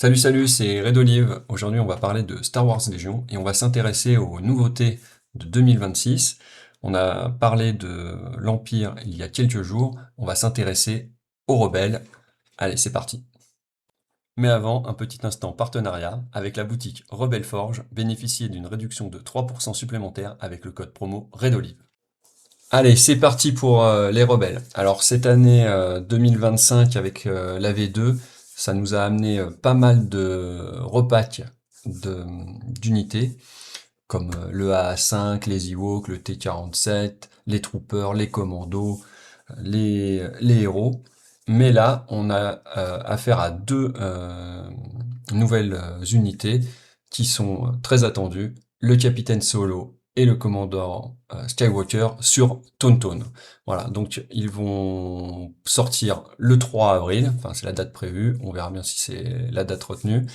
Salut salut, c'est Red Olive. Aujourd'hui on va parler de Star Wars Légion et on va s'intéresser aux nouveautés de 2026. On a parlé de l'Empire il y a quelques jours, on va s'intéresser aux rebelles. Allez, c'est parti. Mais avant, un petit instant partenariat avec la boutique Rebelle Forge, bénéficiez d'une réduction de 3% supplémentaire avec le code promo Red Olive. Allez, c'est parti pour les rebelles. Alors cette année 2025 avec la V2, ça nous a amené pas mal de repacks d'unités, comme le AA5, les Ewoks, le T47, les Troopers, les Commandos, les héros. Mais là, on a affaire à deux nouvelles unités qui sont très attendues, le Capitaine Solo et le commandant Skywalker sur Tauntaun. Voilà, donc ils vont sortir le 3 avril, enfin c'est la date prévue, on verra bien si c'est la date retenue.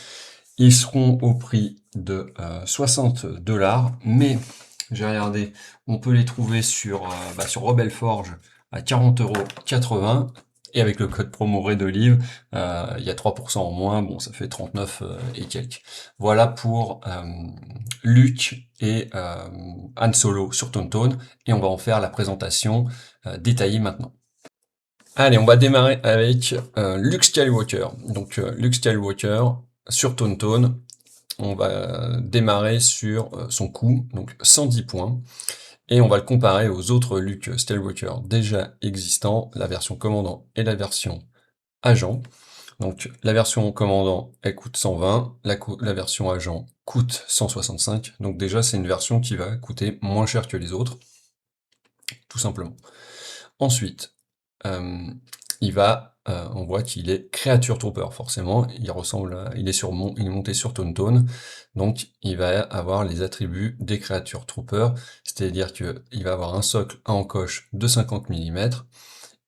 Ils seront au prix de 60$, mais j'ai regardé, on peut les trouver sur Rebel Forge à 40,80 €, et avec le code promo Red Olive, il y a 3% en moins, bon ça fait 39 et quelques. Voilà pour Luke et Han Solo sur Tauntaun, et on va en faire la présentation détaillée maintenant. Allez, on va démarrer avec Luke Skywalker. Donc Luke Skywalker sur Tauntaun, on va démarrer sur son coût, donc 110 points, et on va le comparer aux autres Luke Skywalker déjà existants, la version commandant et la version agent. Donc la version commandant, elle coûte 120, la version agent coûte 165, donc déjà c'est une version qui va coûter moins cher que les autres, tout simplement. Ensuite, on voit qu'il est Creature Trooper, forcément, il est monté sur Tauntaun, donc il va avoir les attributs des Creature Troopers, c'est-à-dire qu'il va avoir un socle à encoche de 50 mm,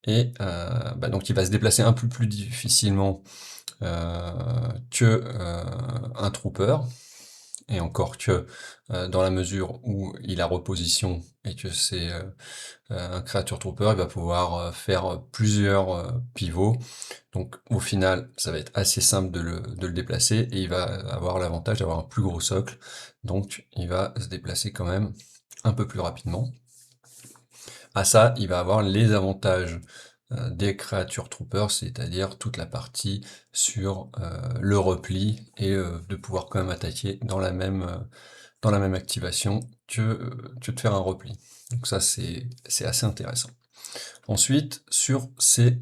et donc il va se déplacer un peu plus difficilement que un Trooper, et encore que dans la mesure où il a reposition et que c'est un Creature Trooper, il va pouvoir faire plusieurs pivots. Donc au final, ça va être assez simple de le déplacer, et il va avoir l'avantage d'avoir un plus gros socle. Donc il va se déplacer quand même un peu plus rapidement. À ça, il va avoir les avantages des Creature Troopers, c'est-à-dire toute la partie sur le repli, et de pouvoir quand même attaquer dans la même activation que de faire un repli. Donc ça, c'est assez intéressant. Ensuite, sur ces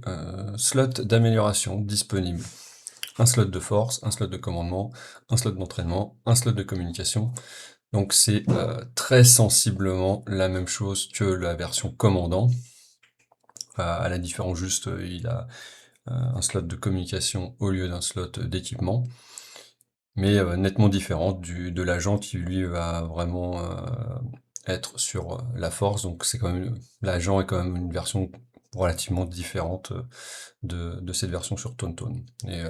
slots d'amélioration disponibles, un slot de force, un slot de commandement, un slot d'entraînement, un slot de communication. Donc c'est très sensiblement la même chose que la version commandant, à la différence juste, il a un slot de communication au lieu d'un slot d'équipement, mais nettement différent de l'agent qui lui va vraiment être sur la force, donc c'est quand même, l'agent est quand même une version relativement différente de cette version sur Tauntaun. Et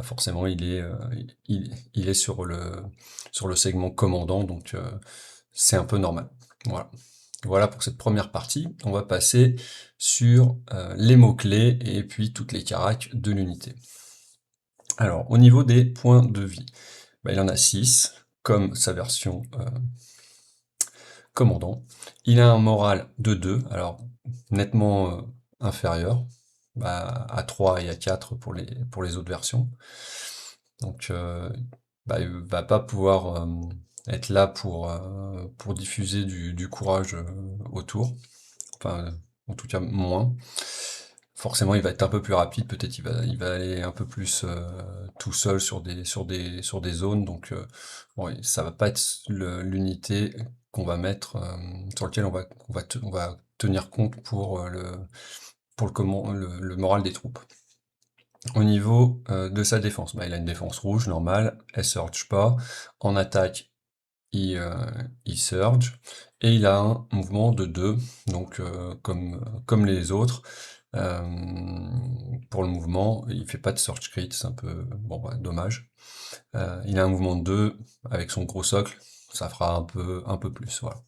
forcément il est sur le segment commandant, donc c'est un peu normal. Voilà. Voilà pour cette première partie. On va passer sur les mots-clés et puis toutes les caracs de l'unité. Alors, au niveau des points de vie, il en a 6, comme sa version commandant. Il a un moral de 2, alors nettement inférieur à 3 et à 4 pour les autres versions. Donc, il va pas pouvoir être là pour diffuser du courage autour. Enfin, en tout cas moins. Forcément, il va être un peu plus rapide, peut-être il va aller un peu plus tout seul sur des zones, donc bon, ça va pas être l'unité qu'on va mettre, sur lequel on va tenir compte pour le moral des troupes. Au niveau de sa défense, il a une défense rouge normale, elle surge pas. En attaque, il surge, et il a un mouvement de 2, donc comme les autres. Pour le mouvement, il fait pas de surge crit, c'est un peu bon, dommage. Il a un mouvement de 2 avec son gros socle, ça fera un peu plus, voilà.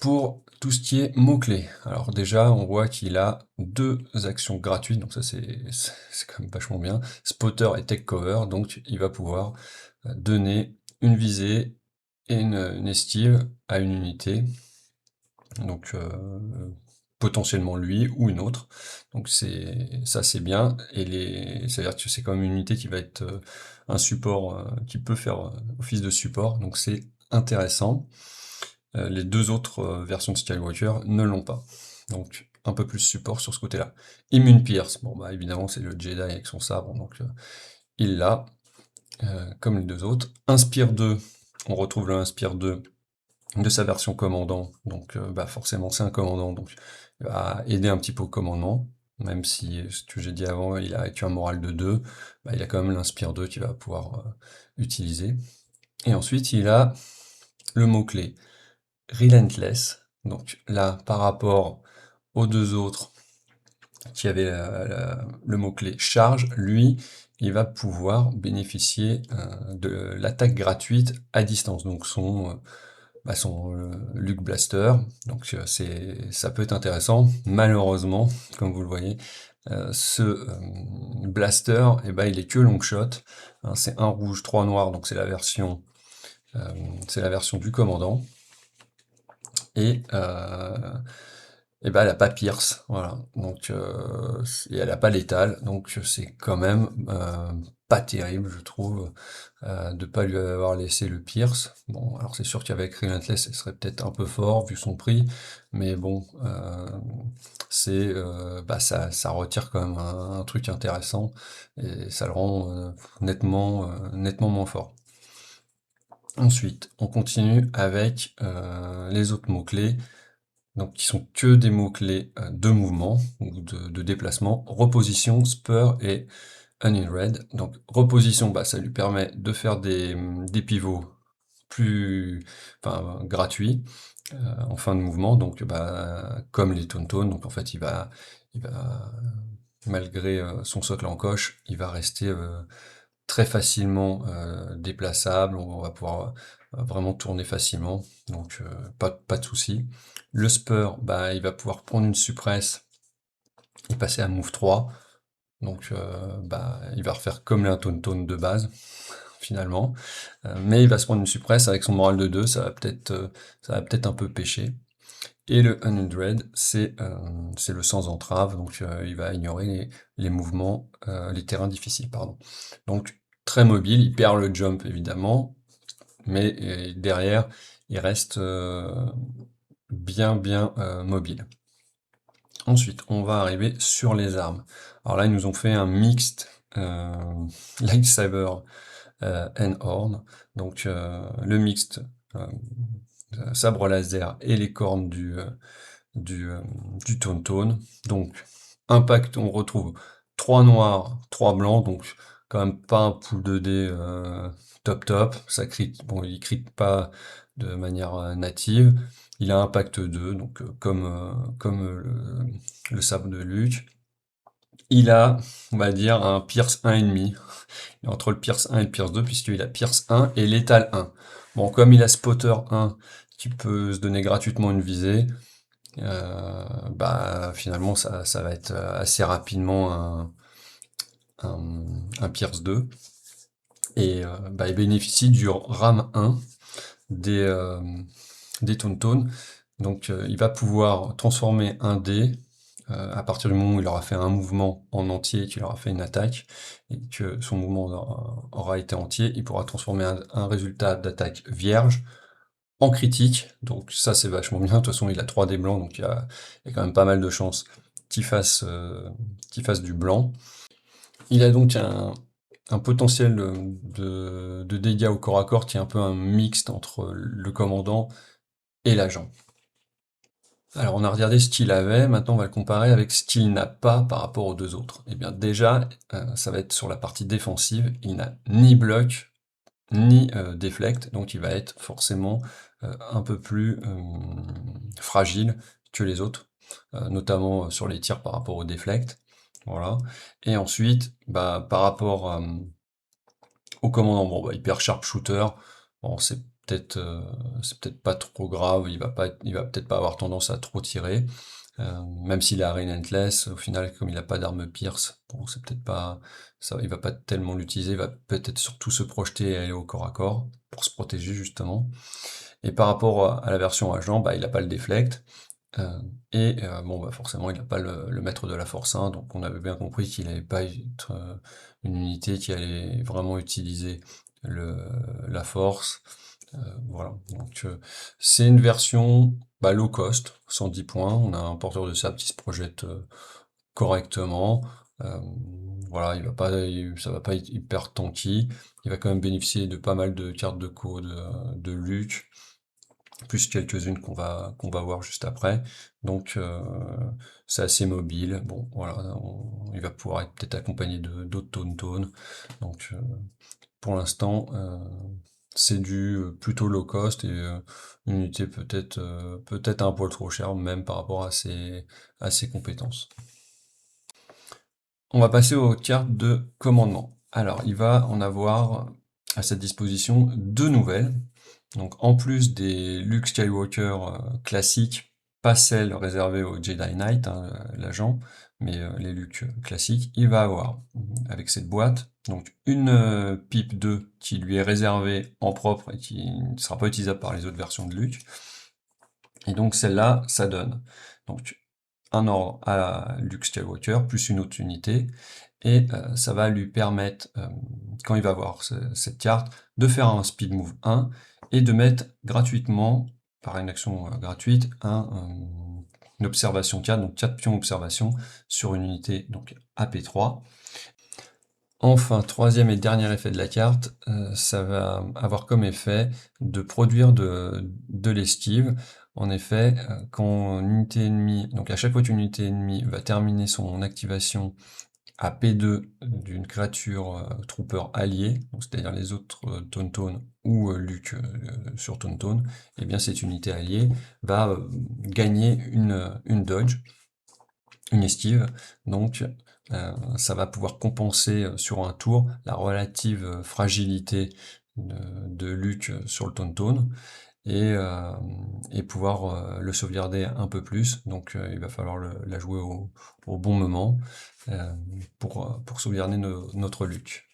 pour tout ce qui est mots-clés. Alors déjà, on voit qu'il a 2 actions gratuites, donc ça c'est quand même vachement bien. Spotter et Take Cover, donc il va pouvoir donner une visée et une esquive à une unité, donc potentiellement lui ou une autre. Donc ça c'est bien, et c'est-à-dire que c'est quand même une unité qui va être un support, qui peut faire office de support, donc c'est intéressant. Les 2 autres versions de Skywalker ne l'ont pas. Donc un peu plus support sur ce côté-là. Immune Pierce, bon bah évidemment c'est le Jedi avec son sabre, donc il l'a, comme les 2 autres. Inspire 2, on retrouve le Inspire 2 de sa version commandant, donc bah forcément c'est un commandant, donc il va aider un petit peu au commandement, même si, ce que j'ai dit avant, il a un moral de 2, bah, il a quand même l'Inspire 2 qu'il va pouvoir utiliser. Et ensuite il a le mot-clé Relentless, donc là par rapport aux 2 autres qui avaient le mot-clé charge, lui il va pouvoir bénéficier de l'attaque gratuite à distance, donc son Luke Blaster, donc ça peut être intéressant. Malheureusement, comme vous le voyez, ce blaster, eh ben, il est que long shot, hein, c'est un rouge, 3 noirs, donc c'est la version du commandant, et ben, elle a pas Pierce, voilà, donc et elle a pas létal, donc c'est quand même pas terrible, je trouve, de pas lui avoir laissé le Pierce. Bon, alors c'est sûr qu'avec Relentless, ce serait peut-être un peu fort vu son prix, mais bon, bah ça retire quand même un truc intéressant, et ça le rend nettement moins fort. Ensuite, on continue avec les autres mots-clés, donc qui sont que des mots-clés de mouvement ou de déplacement, reposition, spur et Unhindered. Donc reposition, bah, ça lui permet de faire des pivots gratuits en fin de mouvement, donc bah, comme les Tauntaun, donc en fait il va malgré son socle en coche, il va rester très facilement déplaçable, on va pouvoir vraiment tourner facilement, donc pas de souci. Le spur, bah, il va pouvoir prendre une suppresse et passer à move 3, donc bah, il va refaire comme les Tauntaun de base, finalement, mais il va se prendre une suppresse avec son moral de 2, ça va peut-être un peu pêcher. Et le Unhindered, c'est le sans entrave, donc il va ignorer les mouvements, les terrains difficiles, pardon. Donc très mobile, il perd le jump évidemment, mais derrière, il reste bien mobile. Ensuite, on va arriver sur les armes. Alors là, ils nous ont fait un mixte lightsaber and horn. Donc le mixte sabre laser et les cornes du Tauntaun. Donc impact, on retrouve 3 noirs, 3 blancs, donc quand même pas un pool de dés top. Ça crit, bon, il crit pas de manière native. Il a impact 2, donc comme le sabre de Luke. Il a, on va dire, un Pierce 1,5. Entre le Pierce 1 et le Pierce 2, puisqu'il a Pierce 1 et Létal 1. Bon, comme il a Spotter 1, qui peut se donner gratuitement une visée, bah finalement ça va être assez rapidement un Pierce 2. Et bah, il bénéficie du RAM 1 des Tauntaun. Donc il va pouvoir transformer un dé à partir du moment où il aura fait un mouvement en entier, qu'il aura fait une attaque, et que son mouvement aura été entier, il pourra transformer un résultat d'attaque vierge en critique. Donc ça c'est vachement bien, de toute façon il a 3 dés blancs, donc il y a quand même pas mal de chances qu'il fasse du blanc. Il a donc un potentiel de dégâts au corps à corps qui est un peu un mixte entre le commandant et l'agent. Alors on a regardé ce qu'il avait, maintenant on va le comparer avec ce qu'il n'a pas par rapport aux 2 autres. Et bien déjà, ça va être sur la partie défensive, il n'a ni bloc, ni deflect, donc il va être forcément un peu plus fragile que les autres, notamment sur les tirs par rapport au deflect. Voilà. Et ensuite, bah, par rapport au commandant, bon, bah, hyper sharpshooter, bon, c'est c'est peut-être pas trop grave, il va peut-être pas avoir tendance à trop tirer. Même s'il a Relentless, au final, comme il a pas d'arme pierce, bon, c'est peut-être pas ça, il va pas tellement l'utiliser, il va peut-être surtout se projeter et aller au corps à corps pour se protéger justement. Et par rapport à la version agent, bah, il a pas le déflect. Bon, bah, forcément, il n'a pas le maître de la force 1, donc on avait bien compris qu'il n'allait pas être une unité qui allait vraiment utiliser le, la force. Voilà, donc c'est une version bah, low cost, 110 points. On a un porteur de sable qui se projette correctement. Euh, voilà, ça va pas être hyper tanky. Il va quand même bénéficier de pas mal de cartes de code de Luc, plus quelques-unes qu'on va voir juste après. Donc c'est assez mobile. Bon, voilà, il va pouvoir être peut-être accompagné de d'autres Tauntaun. Donc pour l'instant, c'est du plutôt low cost et une unité peut-être un poil trop cher, même par rapport à ses compétences. On va passer aux cartes de commandement. Alors, il va en avoir à sa disposition deux nouvelles. Donc, en plus des Luke Skywalker classiques, pas celles réservées au Jedi Knight, hein, l'agent, mais les Luke classiques, il va avoir, avec cette boîte, donc une pipe 2 qui lui est réservée en propre et qui ne sera pas utilisable par les autres versions de Luke. Et donc celle-là, ça donne donc un ordre à Luke Skywalker, plus une autre unité, et ça va lui permettre, quand il va voir cette carte, de faire un speed move 1 et de mettre gratuitement, par une action gratuite, une observation 4, donc 4 pions observation sur une unité donc AP3. Enfin, troisième et dernier effet de la carte, ça va avoir comme effet de produire de l'esquive. En effet, quand une unité ennemie, donc à chaque fois qu'une unité ennemie va terminer son activation à P2 d'une créature trooper alliée, c'est-à-dire les autres Tauntaun ou Luke sur Tauntaun, et bien cette unité alliée va gagner une dodge, une esquive, donc ça va pouvoir compenser sur un tour la relative fragilité de Luke sur le Tauntaun et pouvoir le sauvegarder un peu plus. Donc il va falloir la jouer au bon moment euh, pour sauvegarder notre Luke.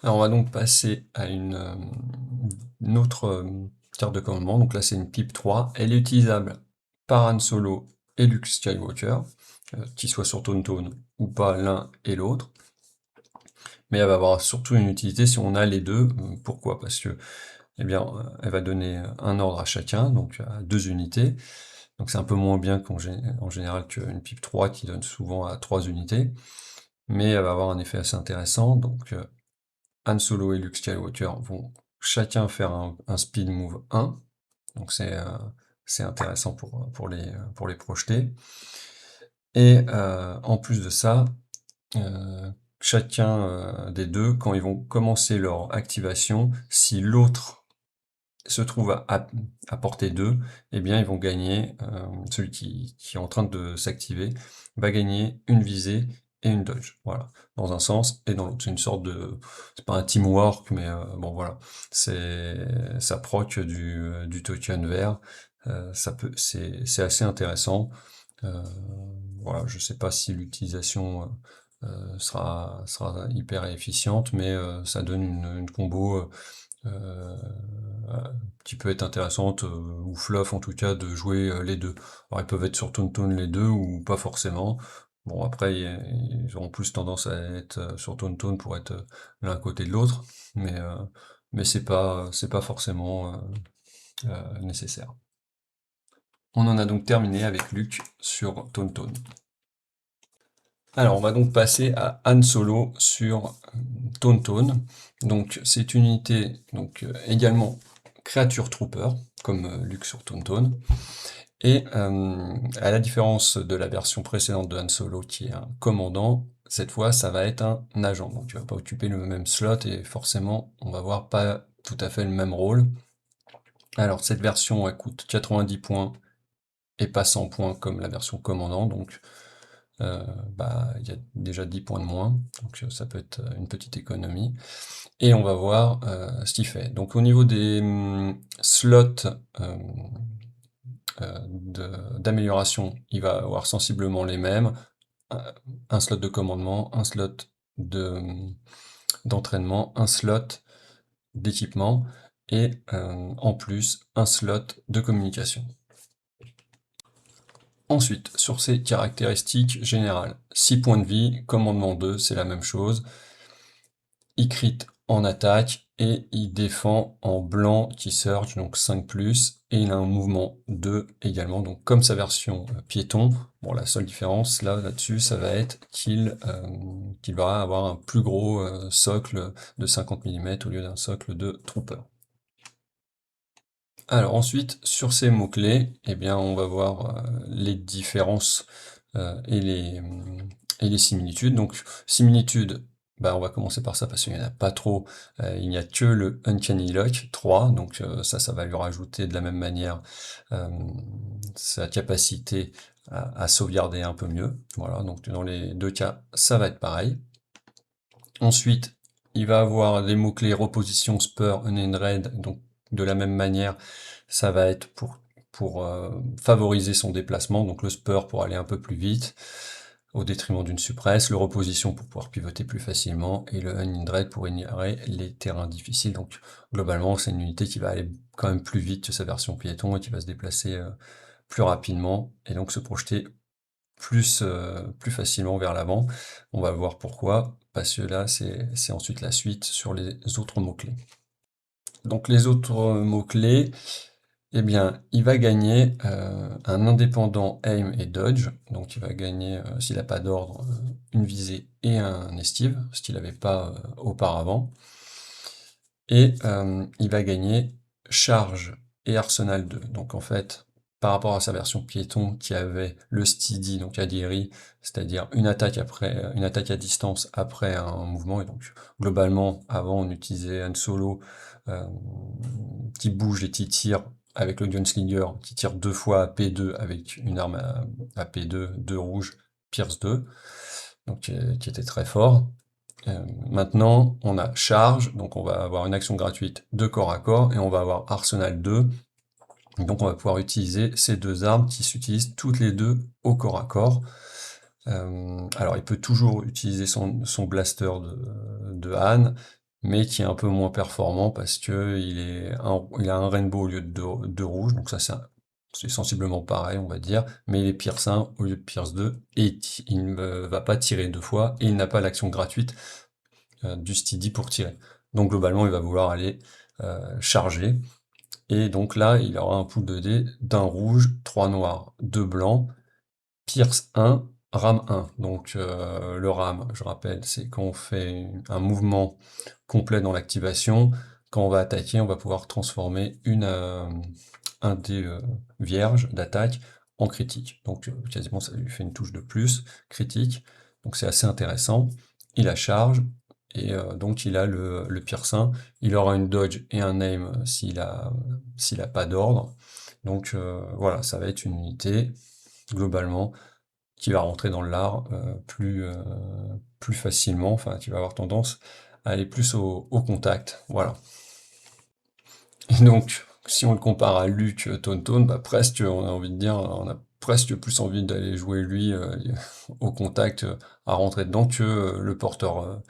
Alors on va donc passer à une autre carte de commandement. Donc là c'est une pipe 3. Elle est utilisable par Han Solo et Luke Skywalker, qu'ils soient sur Tauntaun ou pas l'un et l'autre. Mais elle va avoir surtout une utilité si on a les deux. Pourquoi? Parce que eh bien, elle va donner un ordre à chacun, donc à deux unités. Donc c'est un peu moins bien en général qu'une pipe 3 qui donne souvent à 3 unités. Mais elle va avoir un effet assez intéressant. Donc Han Solo et Luke Skywalker vont chacun faire un speed move 1. Donc c'est intéressant pour les projeter. Et en plus de ça, chacun des deux, quand ils vont commencer leur activation, si l'autre se trouve à portée 2, eh bien ils vont gagner, celui qui est en train de s'activer, va gagner une visée et une dodge. Voilà, dans un sens et dans l'autre. C'est une sorte de... C'est pas un teamwork, mais bon voilà. Ça proc du token vert. C'est assez intéressant. Euh, voilà, je sais pas si l'utilisation sera hyper efficiente, mais ça donne une combo qui peut être intéressante, ou fluff en tout cas, de jouer les deux. Alors ils peuvent être sur Tauntaun les deux, ou pas forcément. Bon après, ils auront plus tendance à être sur Tauntaun pour être l'un à côté de l'autre, mais c'est pas forcément nécessaire. On en a donc terminé avec Luke sur Tauntaun. Alors, on va donc passer à Han Solo sur Tauntaun. Donc, c'est une unité donc également créature trooper, comme Luke sur Tauntaun. Et à la différence de la version précédente de Han Solo, qui est un commandant, cette fois, ça va être un agent. Donc, tu vas pas occuper le même slot et forcément, on va voir pas tout à fait le même rôle. Alors, cette version, elle coûte 90 points et pas 100 points comme la version commandant. Donc, il y a déjà 10 points de moins, donc ça peut être une petite économie. Et on va voir ce qu'il fait. Donc au niveau des slots d'amélioration, il va avoir sensiblement les mêmes. Un slot de commandement, un slot d'entraînement, un slot d'équipement et en plus un slot de communication. Ensuite, sur ses caractéristiques générales, 6 points de vie, commandement 2, c'est la même chose. Il crit en attaque et il défend en blanc qui surge, donc 5+, et il a un mouvement 2 également, donc comme sa version piéton. Bon, la seule différence là-dessus, ça va être qu'il va avoir un plus gros socle de 50 mm au lieu d'un socle de trooper. Alors ensuite, sur ces mots-clés, eh bien, on va voir les différences et les similitudes. Donc, similitudes, bah, on va commencer par ça parce qu'il n'y en a pas trop. Il n'y a que le Uncanny Lock 3, donc ça va lui rajouter de la même manière sa capacité à sauvegarder un peu mieux. Voilà, donc dans les deux cas, ça va être pareil. Ensuite, il va avoir les mots-clés reposition, spur, unendred, donc de la même manière, ça va être pour favoriser son déplacement, donc le spur pour aller un peu plus vite, au détriment d'une suppresse, le reposition pour pouvoir pivoter plus facilement, et le unendred pour ignorer les terrains difficiles. Donc globalement, c'est une unité qui va aller quand même plus vite que sa version piéton et qui va se déplacer plus rapidement, et donc se projeter plus facilement vers l'avant. On va voir pourquoi, parce que là, c'est ensuite la suite sur les autres mots-clés. Donc les autres mots-clés, eh bien, il va gagner un indépendant aim et dodge, donc il va gagner, s'il n'a pas d'ordre, une visée et un esquive, ce qu'il n'avait pas auparavant. Et il va gagner charge et arsenal 2. Donc en fait, par rapport à sa version piéton qui avait le steady, donc adhéry, c'est-à-dire une attaque à distance après un mouvement, et donc globalement, avant on utilisait un solo qui bouge et qui tire avec le Gunslinger, qui tire 2 fois à P2 avec une arme à P2, 2 rouges, Pierce 2, donc qui était très fort. Maintenant, on a charge, donc on va avoir une action gratuite de corps à corps, et on va avoir arsenal 2, donc on va pouvoir utiliser ces deux armes qui s'utilisent toutes les deux au corps à corps. Alors il peut toujours utiliser son blaster de Han, mais qui est un peu moins performant parce que il a un rainbow au lieu de 2 rouges, donc ça c'est sensiblement pareil, on va dire, mais il est Pierce 1 au lieu de Pierce 2, et il ne va pas tirer 2 fois, et il n'a pas l'action gratuite du steady pour tirer. Donc globalement, il va vouloir aller charger, et donc là, il aura un pool de dés d'un rouge, 3 noirs, 2 blancs, Pierce 1, rame 1. Donc le rame, je rappelle, c'est quand on fait un mouvement complet dans l'activation. Quand on va attaquer, on va pouvoir transformer un dé vierge d'attaque en critique. Donc quasiment ça lui fait une touche de plus, critique. Donc c'est assez intéressant. Il a charge, et donc il a le piercin. Il aura une dodge et un aim s'il a pas d'ordre. Donc voilà, ça va être une unité globalement qui va rentrer dans l'art plus facilement, enfin qui va avoir tendance à aller plus au contact, voilà. Et donc, si on le compare à Luke Tauntaun, bah presque, on a envie de dire, on a presque plus envie d'aller jouer lui au contact, à rentrer dedans que le porteur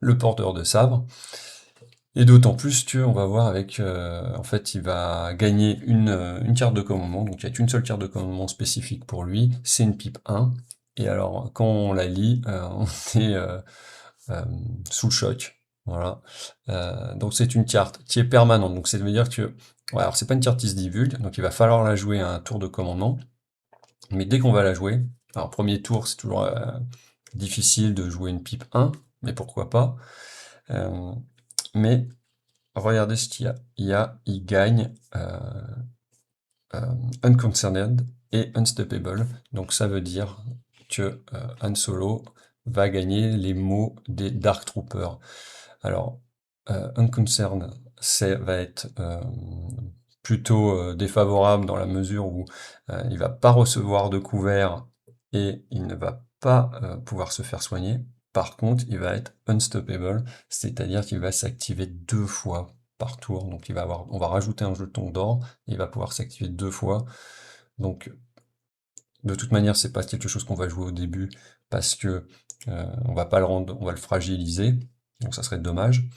de sabre. Et d'autant plus qu'on va voir avec, en fait, il va gagner une carte de commandement, donc il n'y a qu'une seule carte de commandement spécifique pour lui, c'est une pipe 1. Et alors, quand on la lit, on est sous le choc. Voilà. Donc c'est une carte qui est permanente. Donc ça veut dire que, ouais, alors c'est pas une carte qui se divulgue, donc il va falloir la jouer à un tour de commandement. Mais dès qu'on va la jouer, alors premier tour c'est toujours difficile de jouer une pipe 1, mais pourquoi pas. Mais regardez ce qu'il y a. Il gagne Unconcerned et Unstoppable. Donc ça veut dire que Han Solo va gagner les mots des Dark Troopers. Alors, Unconcerned, va être plutôt défavorable dans la mesure où il va pas recevoir de couvert et il ne va pas pouvoir se faire soigner. Par contre, il va être unstoppable, c'est-à-dire qu'il va s'activer 2 fois par tour. Donc on va rajouter un jeton d'or, et il va pouvoir s'activer 2 fois. Donc de toute manière, c'est pas quelque chose qu'on va jouer au début parce que on va pas le rendre, on va le fragiliser, donc ça serait dommage.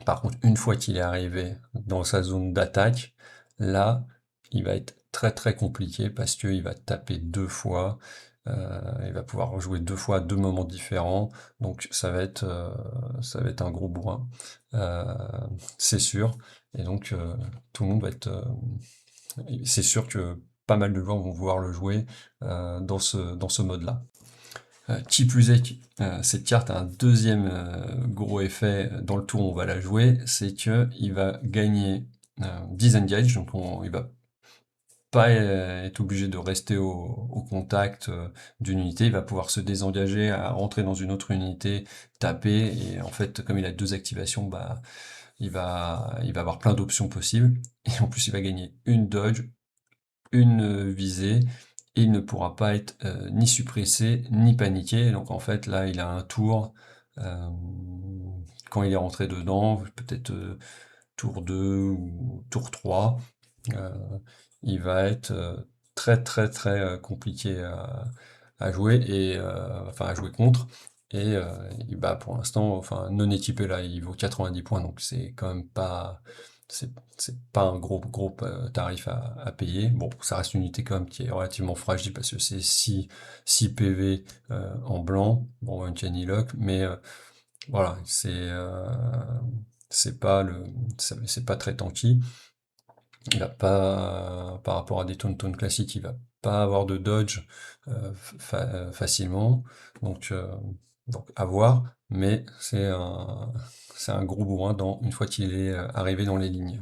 Par contre, une fois qu'il est arrivé dans sa zone d'attaque, là, il va être très très compliqué parce qu'il va taper 2 fois, il va pouvoir rejouer 2 fois à 2 moments différents, donc ça va être un gros bourrin, euh, c'est sûr. Et donc tout le monde va être, c'est sûr que pas mal de joueurs vont vouloir le jouer dans ce mode-là. Qui plus est, cette carte a un deuxième gros effet dans le tour où on va la jouer, c'est que il va gagner disengage, donc il va pas être obligé de rester au contact d'une unité, il va pouvoir se désengager, à rentrer dans une autre unité, taper, et en fait, comme il a 2 activations, bah, il va avoir plein d'options possibles, et en plus il va gagner une dodge, une visée, et il ne pourra pas être ni suppressé, ni paniqué. Donc en fait, là, il a un tour, euh, quand il est rentré dedans, peut-être tour 2 ou tour 3, euh, il va être très très très compliqué à jouer, et enfin à jouer contre. Et bah, pour l'instant, enfin non équipé là, il vaut 90 points, donc c'est quand même pas, c'est pas un gros tarif à payer. Bon, ça reste une unité quand même qui est relativement fragile parce que c'est 6 PV en blanc, bon, Uncanny Lock, mais voilà, c'est pas le, c'est pas très tanky. Il va pas, par rapport à des Tauntaun classiques, il va pas avoir de dodge facilement, donc, à voir, mais c'est un gros bourrin une fois qu'il est arrivé dans les lignes.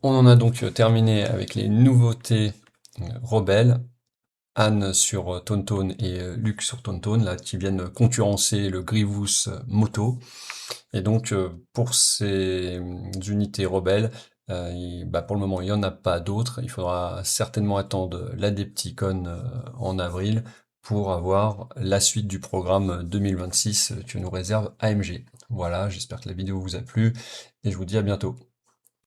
On en a donc terminé avec les nouveautés rebelles. Anne sur Tauntaun et Luke sur Tauntaun, là, qui viennent concurrencer le Grievous Moto. Et donc, pour ces unités rebelles, bah, pour le moment, il n'y en a pas d'autres. Il faudra certainement attendre l'Adepticon en avril pour avoir la suite du programme 2026 que nous réserve AMG. Voilà, j'espère que la vidéo vous a plu et je vous dis à bientôt.